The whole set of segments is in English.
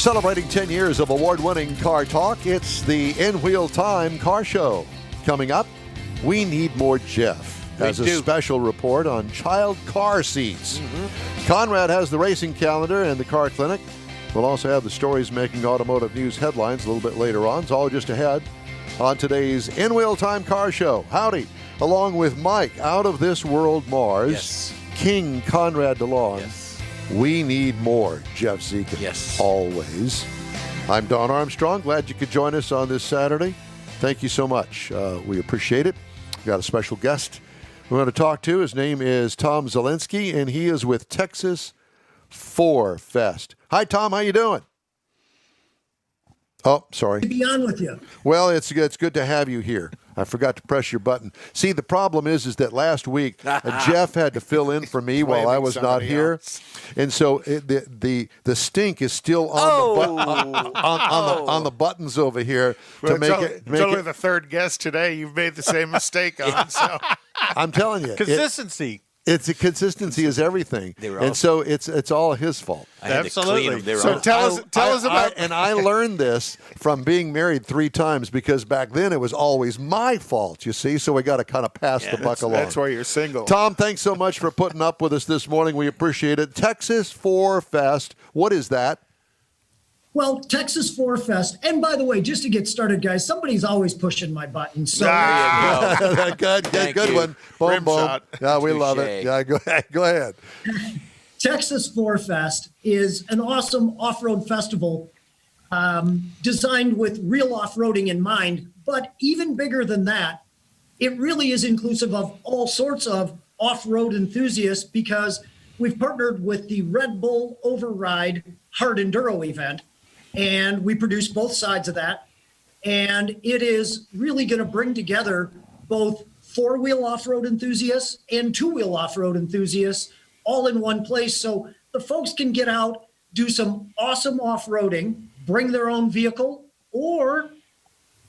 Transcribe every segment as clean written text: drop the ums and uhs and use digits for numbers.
Celebrating 10 years of award-winning car talk, it's the In Wheel Time Car Show. Coming up, we need more Jeff as a special report on child car seats. Conrad has the racing calendar and the car clinic. We'll also have the stories making automotive news headlines a little bit later on. It's all just ahead on today's In Wheel Time Car Show. Howdy, along with Mike, out of this world Mars, King Conrad DeLong. We need more Jeff Dziekan. Yes. Always. I'm Don Armstrong. Glad you could join us on this Saturday. Thank you so much. We appreciate it. We've got a special guest we're going to talk to. His name is Tom Zielinkski, and he is with Texas4Fest. Hi, Tom. How you doing? Oh, sorry. To be on with you. Well, it's good to have you here. I forgot to press your button. See, the problem is that last week Jeff had to fill in for me while I was not here, and so the stink is still on the buttons over here to make it. It's only the third guest today. You've made the same mistake on. So I'm telling you, consistency. Consistency is everything, and so it's all his fault. Absolutely. So tell us about. And I learned this from being married 3 times because back then it was always my fault. You see, so we got to kind of pass the buck along. That's why you're single. Tom, thanks so much for putting up with us this morning. We appreciate it. Texas4Fest. What is that? Well, Texas4Fest, and by the way, just to get started, guys, somebody's always pushing my button. So good one. Boom, boom. Yeah, we love it. Yeah, go ahead. Texas4Fest is an awesome off-road festival designed with real off-roading in mind, but even bigger than that, it really is inclusive of all sorts of off-road enthusiasts because we've partnered with the Red Bull Override Hard Enduro event. And we produce both sides of that. And it is really going to bring together both 4-wheel off-road enthusiasts and 2-wheel off-road enthusiasts all in one place. So the folks can get out, do some awesome off-roading, bring their own vehicle, or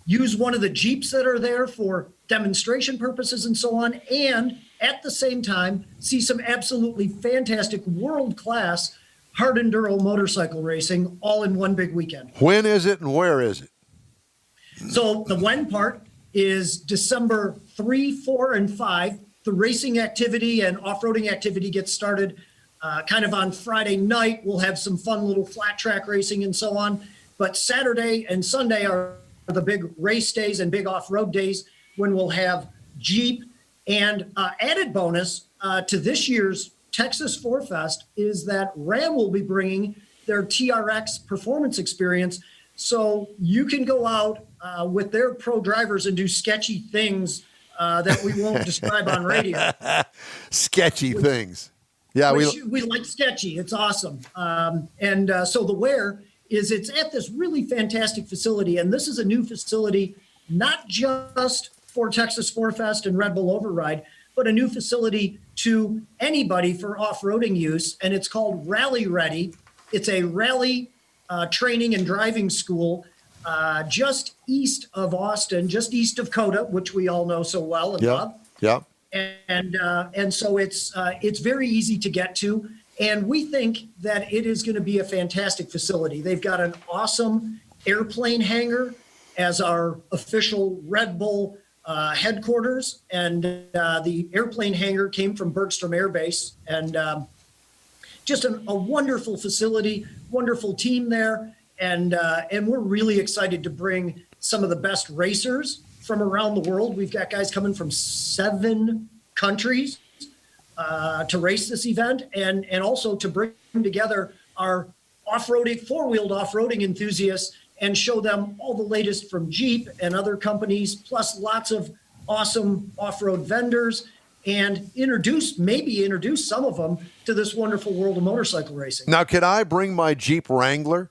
use one of the Jeeps that are there for demonstration purposes and so on. And at the same time, see some absolutely fantastic world-class hard enduro motorcycle racing all in one big weekend. When is it and where is it? So the when part is December 3, 4, and 5. The racing activity and off-roading activity gets started kind of on Friday night. We'll have some fun little flat track racing and so on. But Saturday and Sunday are the big race days and big off-road days when we'll have Jeep. And added bonus to this year's Texas4Fest is that Ram will be bringing their TRX performance experience. So you can go out with their pro drivers and do sketchy things that we won't describe on radio. Sketchy things. Yeah, we like sketchy. It's awesome. So the where is it's at this really fantastic facility. And this is a new facility, not just for Texas4Fest and Red Bull Override, but a new facility to anybody for off-roading use, and it's called Rally Ready. It's a rally training and driving school just east of Austin, just east of COTA, which we all know so well and love. Yeah. And so it's very easy to get to, and we think that it is going to be a fantastic facility. They've got an awesome airplane hangar as our official Red Bull headquarters, and the airplane hangar came from Bergstrom Air Base, and just a wonderful facility, wonderful team there, and we're really excited to bring some of the best racers from around the world. We've got guys coming from 7 countries to race this event, and also to bring together our off-roading, 4-wheeled off-roading enthusiasts and show them all the latest from Jeep and other companies, plus lots of awesome off-road vendors, and introduce some of them to this wonderful world of motorcycle racing. Now, can I bring my Jeep Wrangler?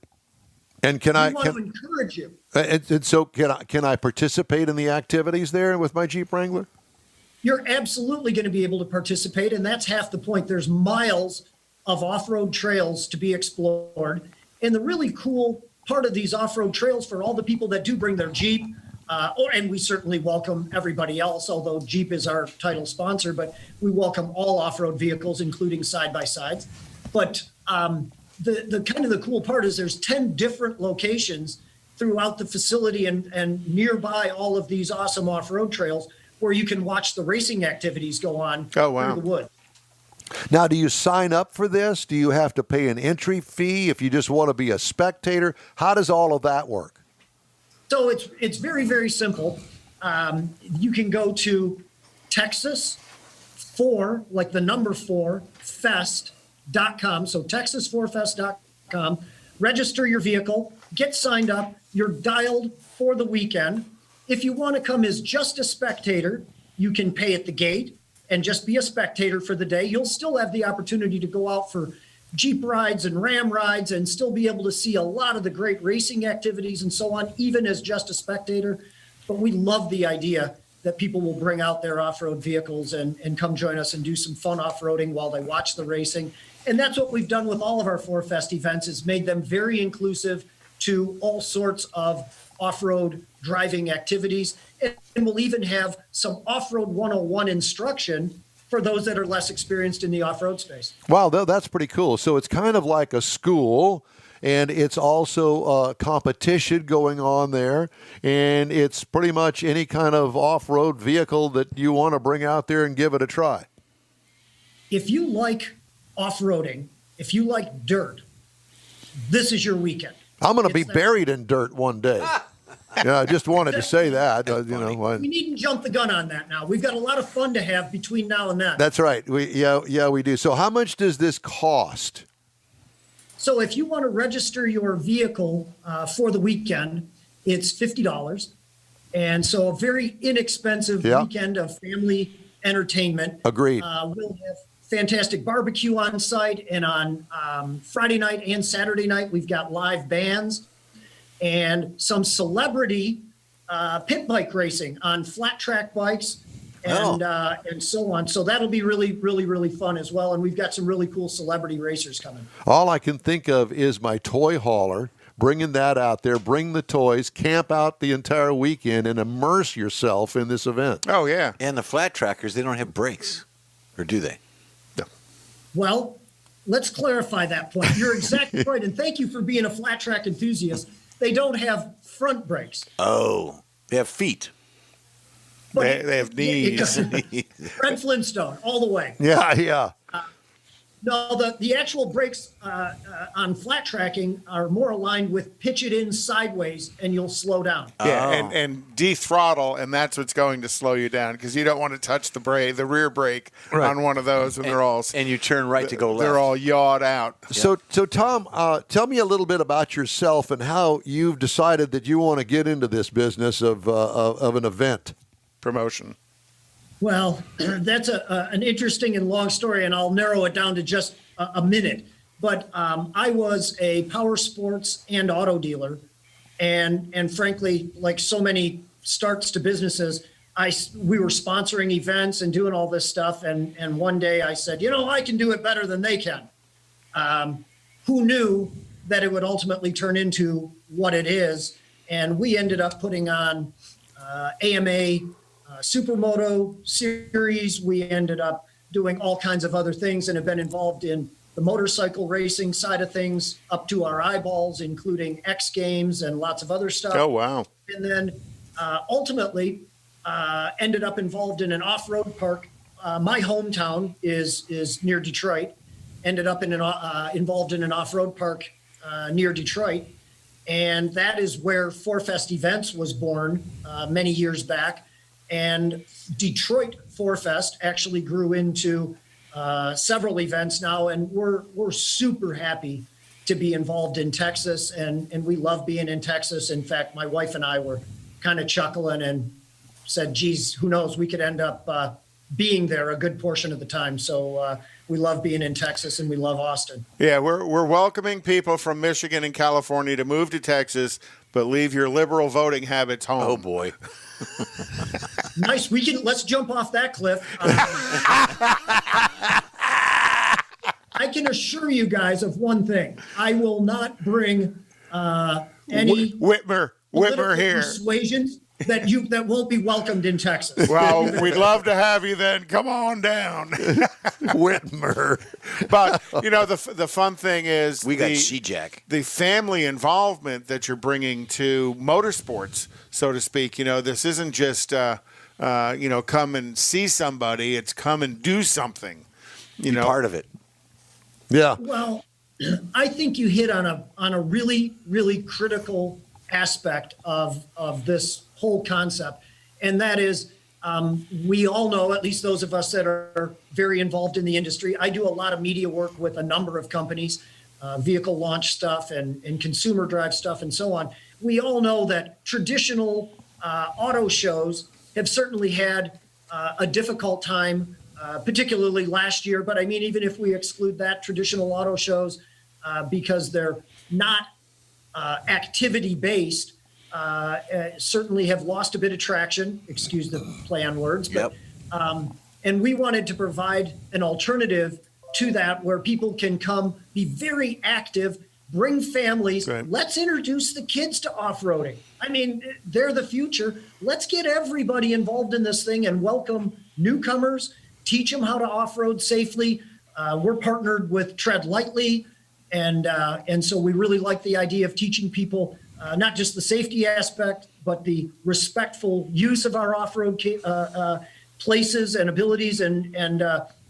And I want to encourage you. And so can I participate in the activities there with my Jeep Wrangler? You're absolutely going to be able to participate, and that's half the point. There's miles of off-road trails to be explored, and the really cool part of these off-road trails for all the people that do bring their Jeep, and we certainly welcome everybody else, although Jeep is our title sponsor, but we welcome all off-road vehicles, including side-by-sides. But the kind of the cool part is there's 10 different locations throughout the facility and nearby all of these awesome off-road trails where you can watch the racing activities go on through the woods. Now, do you sign up for this? Do you have to pay an entry fee if you just want to be a spectator? How does all of that work? So it's very, very simple. You can go to Texas4, like the number 4, fest.com. So Texas4Fest.com. Register your vehicle, get signed up. You're dialed for the weekend. If you want to come as just a spectator, you can pay at the gate and just be a spectator for the day. You'll still have the opportunity to go out for Jeep rides and Ram rides and still be able to see a lot of the great racing activities and so on, even as just a spectator. But we love the idea that people will bring out their off-road vehicles and come join us and do some fun off-roading while they watch the racing. And that's what we've done with all of our 4Fest events, is made them very inclusive to all sorts of off-road driving activities. And we'll even have some off-road 101 instruction for those that are less experienced in the off-road space. Wow, that's pretty cool. So it's kind of like a school, and it's also a competition going on there, and it's pretty much any kind of off-road vehicle that you want to bring out there and give it a try. If you like off-roading, if you like dirt, this is your weekend. I'm going to be buried in dirt one day. Yeah, I just wanted to say that. We needn't jump the gun on that now. We've got a lot of fun to have between now and then. That's right. We do. So how much does this cost? So if you want to register your vehicle for the weekend, it's $50. And so a very inexpensive weekend of family entertainment. Agreed. We'll have fantastic barbecue on site, and on Friday night and Saturday night, we've got live bands and some celebrity pit bike racing on flat track bikes and so on. So that'll be really, really, really fun as well. And we've got some really cool celebrity racers coming. All I can think of is my toy hauler, bringing that out there, bring the toys, camp out the entire weekend, and immerse yourself in this event. Oh, yeah. And the flat trackers, they don't have brakes, or do they? No. Well, let's clarify that point. You're exactly right. And thank you for being a flat track enthusiast. They don't have front brakes. Oh, they have feet. They have knees. Fred Flintstone, all the way. Yeah. No, the actual brakes on flat tracking are more aligned with pitch it in sideways and you'll slow down. Yeah, and de-throttle, and that's what's going to slow you down because you don't want to touch the rear brake on one of those, and they're all and you turn right to go left. They're all yawed out. So Tom, tell me a little bit about yourself and how you've decided that you want to get into this business of an event Promotion. Well, that's an interesting and long story, and I'll narrow it down to just a minute. But I was a power sports and auto dealer, and frankly, like so many starts to businesses, we were sponsoring events and doing all this stuff. And one day I said, I can do it better than they can. Who knew that it would ultimately turn into what it is? And we ended up putting on AMA Supermoto series. We ended up doing all kinds of other things and have been involved in the motorcycle racing side of things up to our eyeballs, including X Games and lots of other stuff. Oh, wow. And then ultimately ended up involved in an off-road park. My hometown is near Detroit. Ended up involved in an off-road park near Detroit. And that is where 4Fest Events was born many years back. And Detroit 4Fest actually grew into several events now, and we're super happy to be involved in Texas, and we love being in Texas. In fact, my wife and I were kind of chuckling and said, geez, who knows, we could end up being there a good portion of the time. So we love being in Texas, and we love Austin. Yeah, we're welcoming people from Michigan and California to move to Texas, but leave your liberal voting habits home. Oh, boy. Nice. Let's jump off that cliff. I can assure you guys of one thing. I will not bring any Whitmer Whitmer here. Persuasions that won't be welcomed in Texas. Well, we'd love to have you then. Come on down. Whitmer. But, the fun thing is we got She-Jack. The family involvement that you're bringing to motorsports, so to speak. This isn't just, come and see somebody. It's come and do something. Be part of it. Yeah. Well, I think you hit on a really, really critical aspect of this whole concept, and that is we all know, at least those of us that are very involved in the industry. I do a lot of media work with a number of companies, vehicle launch stuff and consumer drive stuff and so on. We all know that traditional auto shows have certainly had a difficult time, particularly last year. But I mean, even if we exclude that, traditional auto shows, because they're not activity-based, certainly have lost a bit of traction, excuse the play on words. But, and we wanted to provide an alternative to that where people can come be very active, bring families. Right. Let's introduce the kids to off-roading. I mean, they're the future. Let's get everybody involved in this thing and welcome newcomers, teach them how to off-road safely. We're partnered with Tread Lightly. And so we really like the idea of teaching people not just the safety aspect, but the respectful use of our off-road places and abilities. And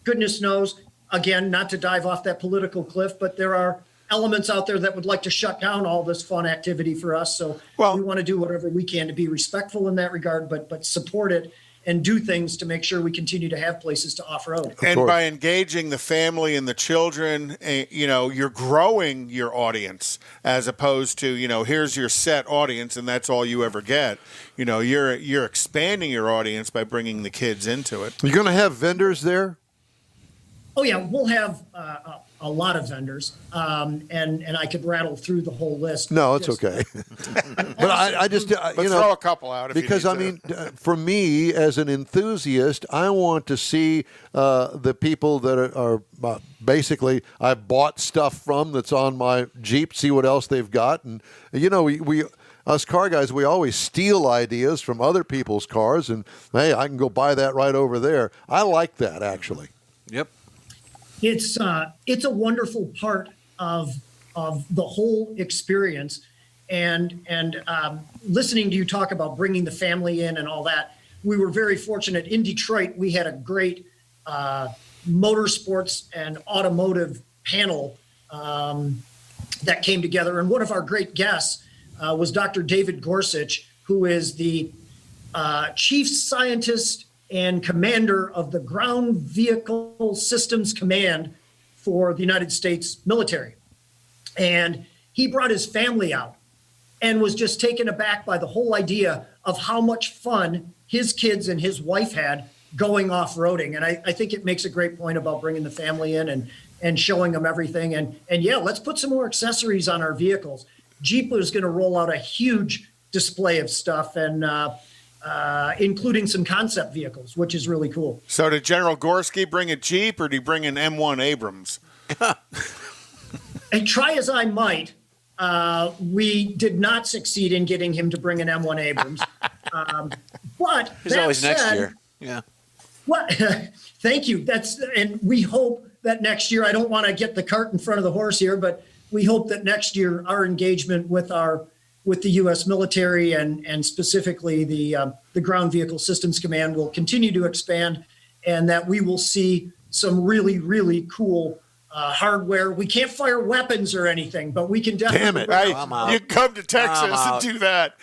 goodness knows, again, not to dive off that political cliff, but there are elements out there that would like to shut down all this fun activity for us. So we want to do whatever we can to be respectful in that regard, but support it and do things to make sure we continue to have places to off-road. And by engaging the family and the children, you're growing your audience as opposed to, here's your set audience and that's all you ever get. You're expanding your audience by bringing the kids into it. You're going to have vendors there? Oh, yeah, we'll have a lot of vendors, and I could rattle through the whole list. No, it's okay. But I just, throw a couple out if because you I need mean, for me as an enthusiast, I want to see the people that are basically I've bought stuff from that's on my Jeep, see what else they've got, and we us car guys, we always steal ideas from other people's cars, and hey, I can go buy that right over there. I like that actually. Yep. It's a wonderful part of the whole experience, and listening to you talk about bringing the family in and all that. We were very fortunate in Detroit. We had a great motorsports and automotive panel that came together, and one of our great guests was Dr. David Gorsuch, who is the chief scientist and commander of the Ground Vehicle Systems Command for the United States military. And he brought his family out and was just taken aback by the whole idea of how much fun his kids and his wife had going off-roading. And I think it makes a great point about bringing the family in and showing them everything. And yeah, let's put some more accessories on our vehicles. Jeep is going to roll out a huge display of stuff, and including some concept vehicles, which is really cool. So did General Gorski bring a Jeep, or did he bring an M1 Abrams? And try as I might, we did not succeed in getting him to bring an M1 Abrams. But there's always next year. Yeah. What? Thank you. And we hope that next year, I don't want to get the cart in front of the horse here, but we hope that next year our engagement with the U.S. military and specifically the Ground Vehicle Systems Command will continue to expand, and that we will see some really, really cool hardware. We can't fire weapons or anything, but we can definitely. Damn it! You come to Texas and do that.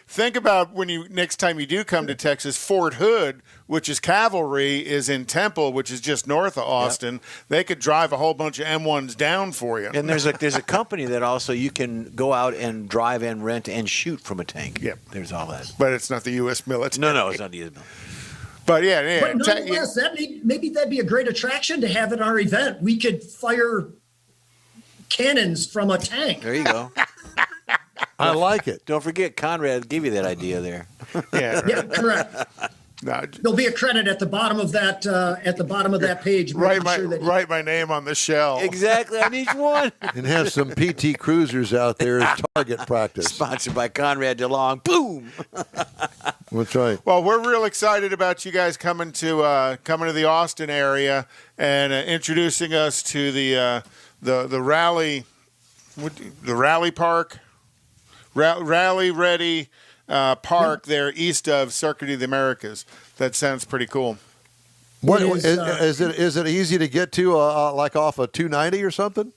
Think about when next time you do come to Texas, Fort Hood, which is cavalry, is in Temple, which is just north of Austin. Yep. They could drive a whole bunch of M1s down for you. And there's a company that also you can go out and drive and rent and shoot from a tank. Yep. There's all that. But it's not the U.S. military. No, it's not the U.S. military. But yeah. But nonetheless, maybe that'd be a great attraction to have at our event. We could fire cannons from a tank. There you go. I like it. Don't forget, Conrad gave you that idea there. Yeah, Yeah, correct. No, There'll be a credit at the bottom of that page. write making my name on the shell. Exactly on each one. And have some PT Cruisers out there as target practice. Sponsored by Conrad DeLong. Boom. That's right. Well, we're real excited about you guys coming to the Austin area and introducing us to the rally, the rally park, rally ready park there east of Circuit of the Americas. That sounds pretty cool. What is it easy to get to like off of 290 or something?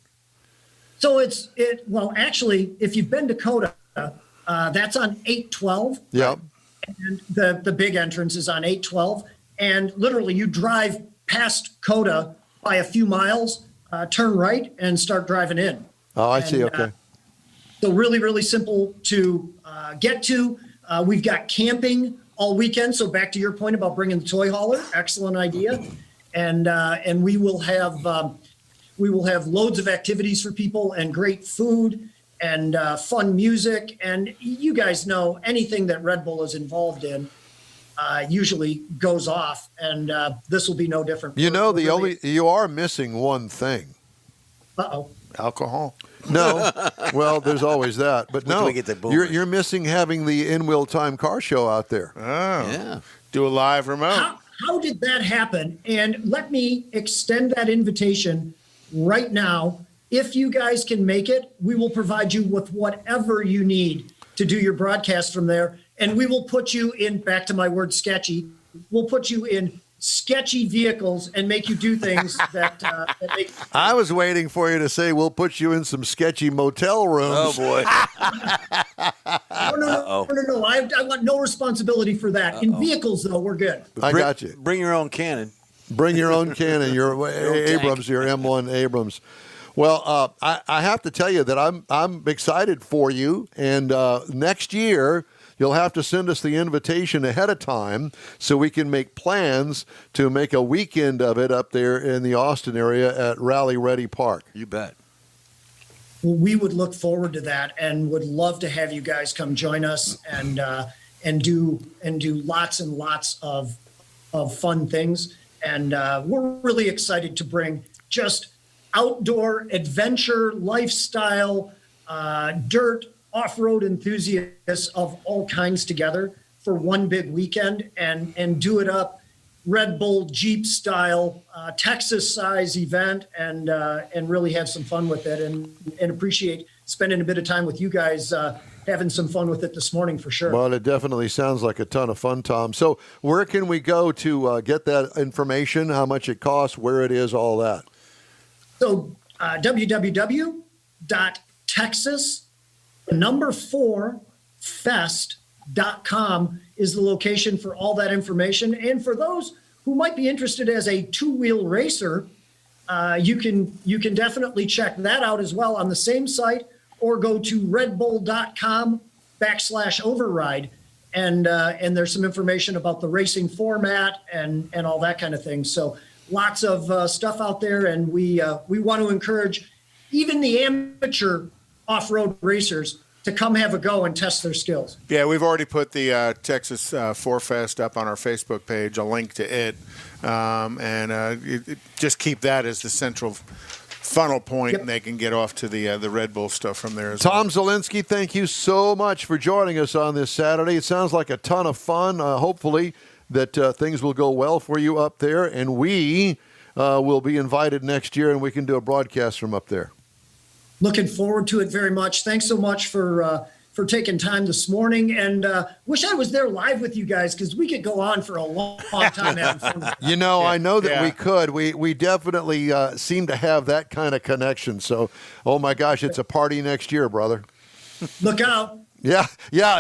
So well, actually, if you've been to Coda, that's on 812. Yep. And the big entrance is on 812. And literally, you drive past Coda by a few miles, turn right, and start driving in. Oh, I see. Okay. So really, really simple to get to. We've got camping all weekend. So back to your point about bringing the toy hauler, excellent idea. And we will have loads of activities for people and great food and fun music. And you guys know anything that Red Bull is involved in usually goes off. And this will be no different. You are missing one thing. Uh-oh. Alcohol. No. Well, there's always that. But no, we get the boomers. you're missing having the In Wheel Time car show out there. Oh. Yeah. Do a live remote. How did that happen? And let me extend that invitation right now. If you guys can make it, we will provide you with whatever you need to do your broadcast from there. And we will put you in, back to my word sketchy, we'll put you in sketchy vehicles and make you do things that make. I was waiting for you to say we'll put you in some sketchy motel rooms. Oh, boy. No. I want no responsibility for that. In vehicles, though, we're good. I got you. Bring your own cannon. Bring your own cannon, your Abrams, tank. your M1 Abrams. Well, I have to tell you that I'm excited for you, and next year you'll have to send us the invitation ahead of time so we can make plans to make a weekend of it up there in the Austin area at Rally Ready Park. You bet. Well, we would look forward to that and would love to have you guys come join us and do lots and lots of fun things. And we're really excited to bring just outdoor adventure, lifestyle, dirt, off-road enthusiasts of all kinds together for one big weekend and do it up Red Bull Jeep style, Texas size event and really have some fun with it and appreciate spending a bit of time with you guys, having some fun with it this morning for sure. Well, it definitely sounds like a ton of fun, Tom. So where can we go to get that information, how much it costs, where it is, all that? So www.Texas4Fest.com is the location for all that information. And for those who might be interested as a two-wheel racer, you can definitely check that out as well on the same site, or go to redbull.com/override. And there's some information about the racing format and all that kind of thing. So lots of stuff out there. And we want to encourage even the amateur off-road racers to come have a go and test their skills. Yeah, we've already put the Texas 4Fest up on our Facebook page, a link to it. Just keep that as the central funnel point, and they can get off to the Red Bull stuff from there as well. Tom Zielinski, thank you so much for joining us on this Saturday. It sounds like a ton of fun. Hopefully that things will go well for you up there, and we will be invited next year, and we can do a broadcast from up there. Looking forward to it very much. Thanks so much for taking time this morning, and wish I was there live with you guys because we could go on for a long time having fun. You know, I know that we could. We definitely seem to have that kind of connection. So, oh my gosh, it's a party next year, brother. Look out. Yeah,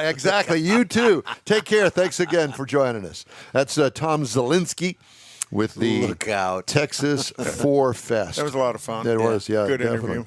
exactly. You too. Take care. Thanks again for joining us. That's Tom Zielinski with the Texas4Fest. That was a lot of fun. That was, yeah. Good definitely. interview.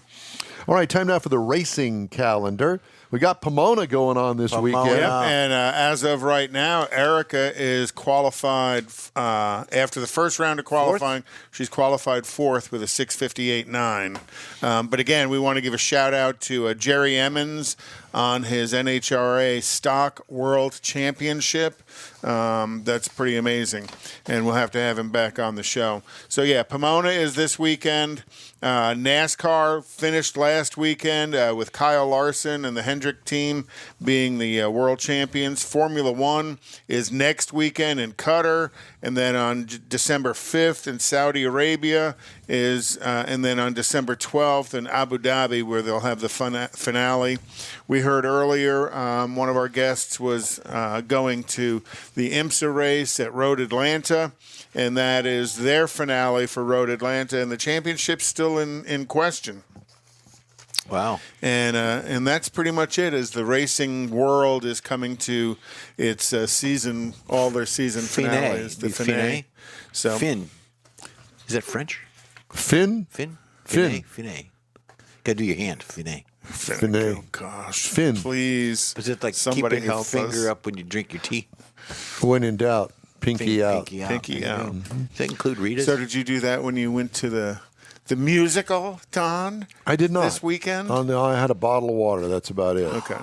All right, time now for the racing calendar. We got Pomona going on this weekend. Yep. And as of right now, Erica is qualified after the first round of qualifying. She's qualified fourth with a 6:58.9. But again, we want to give a shout out to Jerry Emmons on his NHRA Stock World Championship. That's pretty amazing, and we'll have to have him back on the show. So yeah, Pomona is this weekend. NASCAR finished last weekend with Kyle Larson and the Hendrick team being the world champions. Formula One is next weekend in Qatar, and then on December 5th in Saudi Arabia and then on December 12th in Abu Dhabi, where they'll have the finale. We heard earlier one of our guests was going to the IMSA race at Road Atlanta, and that is their finale for Road Atlanta, and the championship's still in question. Wow. And that's pretty much it, as the racing world is coming to its season, all their season finales. The finale. So, Fin. Is that French? Fin? Fin? Fin. Fin. Gotta do your hand. Fin. Fin. Oh, gosh. Fin. Please. Is it like somebody keeping your help finger us. up when you drink your tea? When in doubt, pinky out. Pinky out. Pinky out. Does that include Rita's? So did you do that when you went to the musical, Don? I did not. This weekend? Oh, no, I had a bottle of water. That's about it. Okay.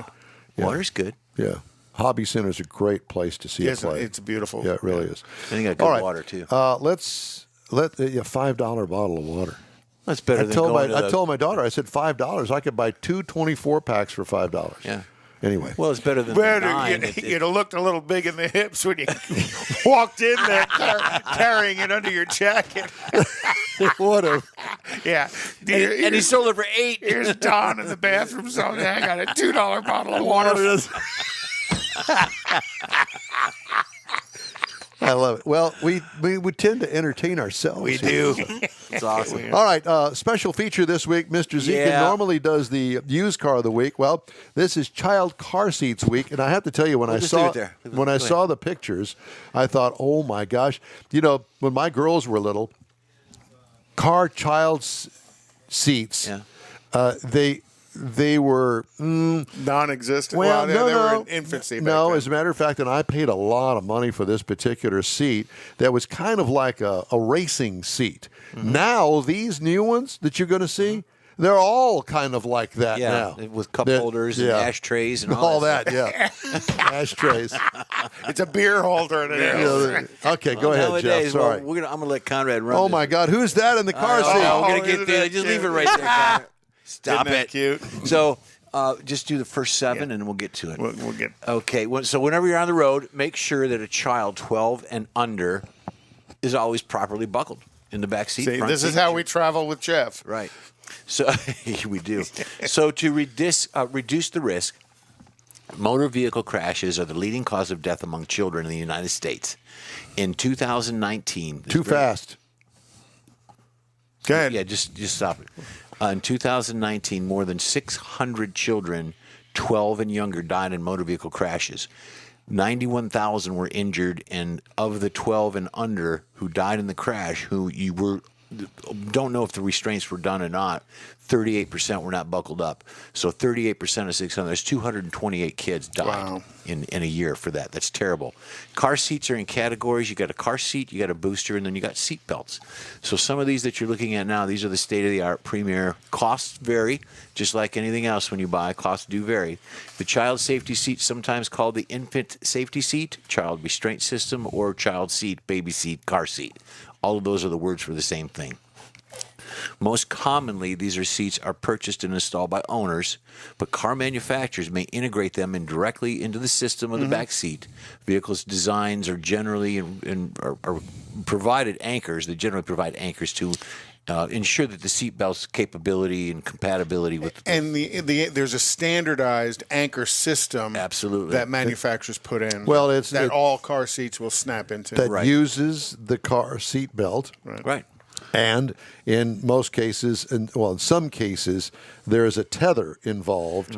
Water's good. Yeah. Hobby Center's a great place to see Yes, it play. it's beautiful. Yeah, it really is. And you got good All right. water, too. Let's let a $5 bottle of water. That's better than told going to I told my daughter, I said $5. I could buy 2 24 packs for $5. Yeah. Anyway. Well, it's better than the nine. You'd have looked a little big in the hips when you walked in there carrying it under your jacket. What a Yeah. And he sold it for $8. Here's Don in the bathroom zone. I got a $2 bottle of water. I love it. Well, we would tend to entertain ourselves. We do. It's awesome. All right, special feature this week. Mr. Dziekan normally does the used car of the week. Well, this is child car seats week, and I have to tell you, when I saw the pictures, I thought, oh my gosh, when my girls were little, child seats, they were non-existent. Well, they were in infancy. No, back as a matter of fact, and I paid a lot of money for this particular seat that was kind of like a racing seat. Mm-hmm. Now, these new ones that you're going to see, they're all kind of like that now. With cup holders and ashtrays and all that. Yeah. Ashtrays. It's a beer holder. Okay, go ahead, Jeff. Sorry. I'm going to let Conrad run. Oh, my God. Who's that in the car seat? We're going to get there. Just leave it right there, Conrad. Stop it. Cute. So just do the first 7 and we'll get to it. We'll get. Okay. So whenever you're on the road, make sure that a child 12 and under is always properly buckled in the back seat. See, this is how we travel with Jeff. Right. So we do. So to reduce the risk, motor vehicle crashes are the leading cause of death among children in the United States. In 2019. Too fast. Go ahead. Yeah, just stop it. In 2019, more than 600 children, 12 and younger, died in motor vehicle crashes. 91,000 were injured, and of the 12 and under who died in the crash, don't know if the restraints were done or not, 38% were not buckled up. So 38% of 600, there's 228 kids died in a year for that. That's terrible. Car seats are in categories. You got a car seat, you got a booster, and then you got seat belts. So some of these that you're looking at now, these are the state-of-the-art premier. Costs vary, just like anything else when you buy. Costs do vary. The child safety seat, sometimes called the infant safety seat, child restraint system, or child seat, baby seat, car seat. All of those are the words for the same thing. Most commonly, these seats are purchased and installed by owners, but car manufacturers may integrate them directly into the system of the back seat. Vehicles' designs are generally are provided anchors. They generally provide anchors to ensure that the seat belt's capability and compatibility with. And there's a standardized anchor system. Absolutely. That manufacturers put in. Well, all car seats will snap into. That uses the car seat belt. Right. And in most cases, in some cases, there is a tether involved.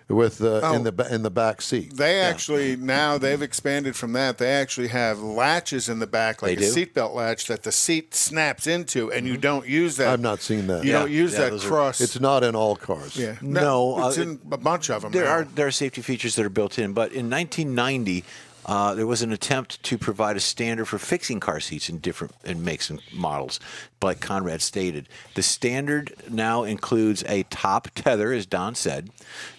with in the back seat. They actually now they've expanded from that. They actually have latches in the back, like a seatbelt latch that the seat snaps into, and you don't use that. I've not seen that. You don't use that cross. It's not in all cars. Yeah, no, it's in a bunch of them. There are safety features that are built in, but in 1990. There was an attempt to provide a standard for fixing car seats in different makes and models, like Conrad stated. The standard now includes a top tether, as Don said.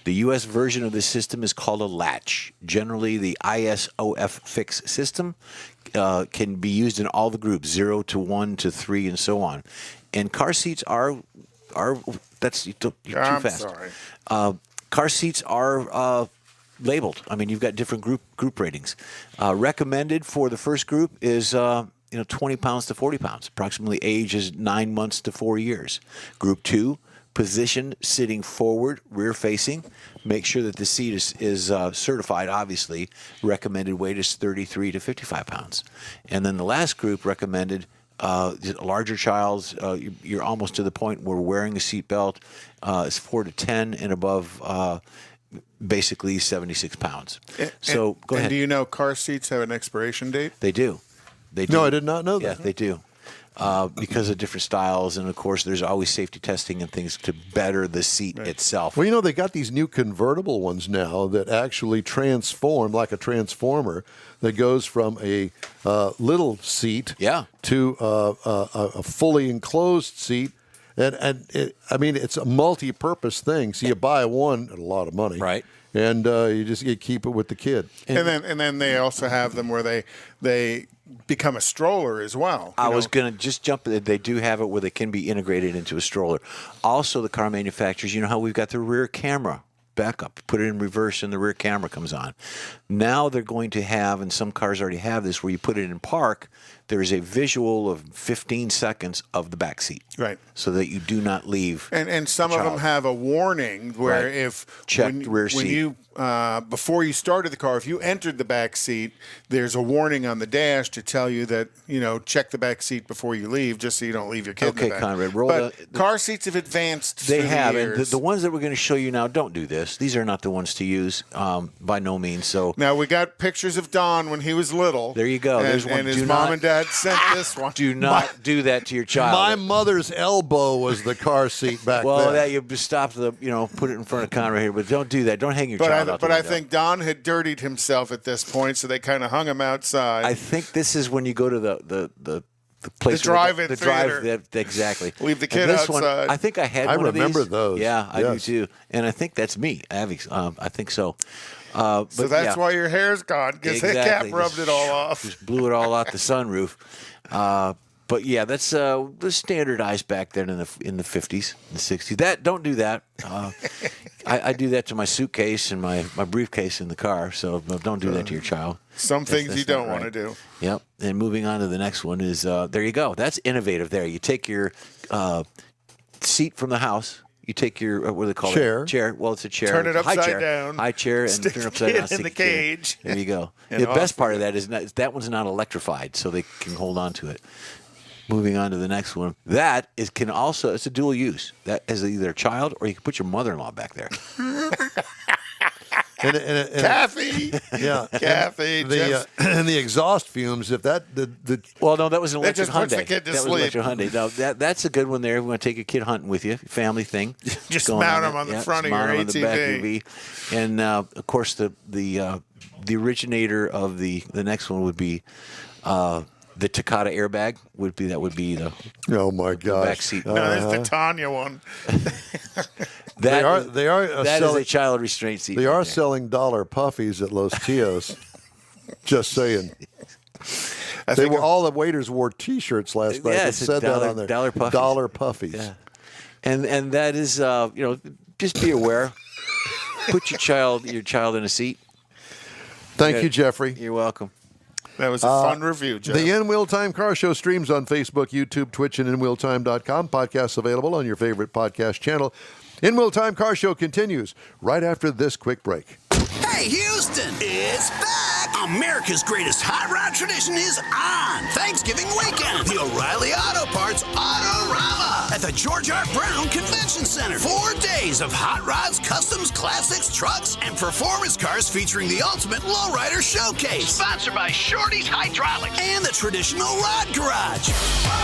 The U.S. version of the system is called a latch. Generally, the ISOF fix system can be used in all the groups, 0 to 1 to 3, and so on. And car seats are that's you're too fast. Sorry. Car seats are labeled. I mean, you've got different group ratings. Recommended for the first group is 20 pounds to 40 pounds. Approximately age is 9 months to 4 years. Group 2, position sitting forward, rear facing. Make sure that the seat is certified. Obviously, recommended weight is 33 to 55 pounds. And then the last group recommended. Larger childs, you're almost to the point where wearing a seatbelt is 4 to 10 and above. Basically 76 pounds. So go ahead. And do you know car seats have an expiration date? They do. They do. No, I did not know that. Yeah, they do. Because of different styles, and of course, there's always safety testing and things to better the seat itself. Well, they got these new convertible ones now that actually transform like a transformer that goes from a little seat to a fully enclosed seat. And it's a multi-purpose thing. So you buy one at a lot of money, right? And you keep it with the kid. And then they also have them where they become a stroller as well. I was going to just jump. They do have it where they can be integrated into a stroller. Also, the car manufacturers, you know how we've got the rear camera backup, put it in reverse and the rear camera comes on. Now they're going to have, and some cars already have this, where you put it in park, there is a visual of 15 seconds of the back seat. Right. So that you do not leave. And some of them have a warning where rear seat. When you before you started the car, if you entered the back seat, there's a warning on the dash to tell you that, check the back seat before you leave, just so you don't leave your kid in the back. Conrad, but car seats have advanced. They have, the years. and the ones that we're going to show you now don't do this. These are not the ones to use, by no means. So now we got pictures of Don when he was little. There you go. There's one. And his mom and dad sent this one. Do not do that to your child. My mother's elbow was the car seat back then. Well, that you stop put it in front of Conrad here, but don't do that. Don't hang your child out. But I think Don had dirtied himself at this point, so they kind of hung him outside. I think this is when you go to the place. The drive-in theater. Exactly. Leave the kid outside. One, I think I had one of these. I remember those. Yeah, I do too. And I think that's me. I think so. So that's why your hair's gone, because the cap rubbed it all off. Just blew it all out the sunroof. But yeah, that's standardized back then in the 50s, the 60s. Don't do that. I do that to my suitcase and my briefcase in the car. So don't do that to your child. Some things you don't want to do. Yep. And moving on to the next one is there you go. That's innovative. There, you take your seat from the house. You take your what do they call it? Chair. Well, it's a chair. Turn it upside down. High chair and turn it upside down. In the cage. There you go. The best part of that is that one's not electrified, so they can hold on to it. Moving on to the next one. That can also, it's a dual use. That is either a child or you can put your mother-in-law back there. Kathy. Yeah. Kathy. And the exhaust fumes, if that, well, no, that was an electric Hyundai. Puts the kid to that sleep. Was electric Hyundai. Now, that's a good one there. If you want to take a kid hunting with you, family thing. Just mount them on the front of your ATV. On the back of your and, of course, the originator of the next one would be the Takata airbag. Would be the oh my gosh, back seat. No, there's the Tanya one. They are that selling, is a child restraint seat. They are selling dollar puffies at Los Tios. Just saying. All the waiters wore T-shirts last night that said that on there. Dollar puffies. Dollar puffies. Yeah. And that is just be aware. Put your child in a seat. Thank you, Jeffrey. You're welcome. That was a fun review, Jeff. The In Wheel Time Car Show streams on Facebook, YouTube, Twitch, and InWheelTime.com. Podcasts available on your favorite podcast channel. In Wheel Time Car Show continues right after this quick break. Hey, Houston, it's back! America's greatest hot rod tradition is on Thanksgiving weekend. The O'Reilly Auto Parts Autorama at the George R. Brown Convention Center. 4 days of hot rods, customs, classics, trucks, and performance cars featuring the ultimate lowrider showcase. Sponsored by Shorty's Hydraulics and the Traditional Rod Garage.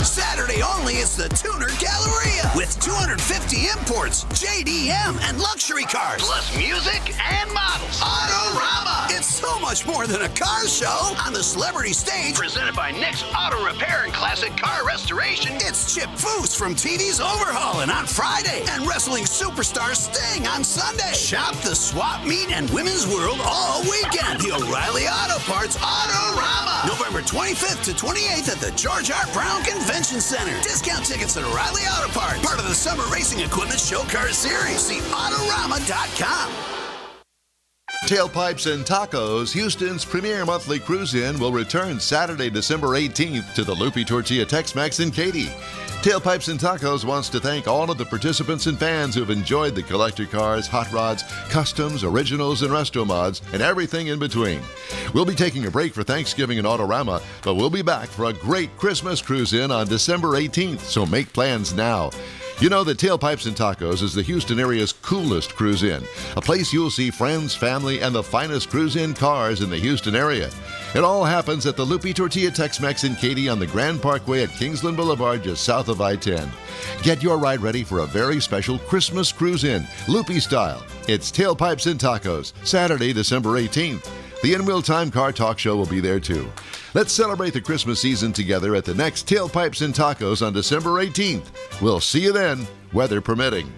Saturday only, it's the Tuner Galleria with 250 imports, JDM, and luxury cars, plus music and models. Autorama. It's so much more than a car show. On the celebrity stage, presented by Nick's Auto Repair and Classic Car Restoration, it's Chip Foose from TV's Overhauling on Friday and wrestling superstar Sting on Sunday. Shop the swap meet and women's world all weekend. The O'Reilly Auto Parts Autorama. November 25th to 28th at the George R. Brown Convention Center. Discount tickets at O'Reilly Auto Parts. Part of the Summer Racing Equipment Show Car Series. See Autorama.com. Tailpipes and Tacos, Houston's premier monthly cruise-in, will return Saturday, December 18th to the Loopy Tortilla Tex-Mex in Katy. Tailpipes and Tacos wants to thank all of the participants and fans who've enjoyed the collector cars, hot rods, customs, originals, and resto mods, and everything in between. We'll be taking a break for Thanksgiving and Autorama, but we'll be back for a great Christmas cruise-in on December 18th, so make plans now. You know that Tailpipes and Tacos is the Houston area's coolest cruise-in, a place you'll see friends, family, and the finest cruise-in cars in the Houston area. It all happens at the Loopy Tortilla Tex-Mex in Katy on the Grand Parkway at Kingsland Boulevard, just south of I-10. Get your ride ready for a very special Christmas cruise-in, Loopy style. It's Tailpipes and Tacos, Saturday, December 18th. The In Wheel Time Car Talk Show will be there too. Let's celebrate the Christmas season together at the next Tailpipes and Tacos on December 18th. We'll see you then, weather permitting.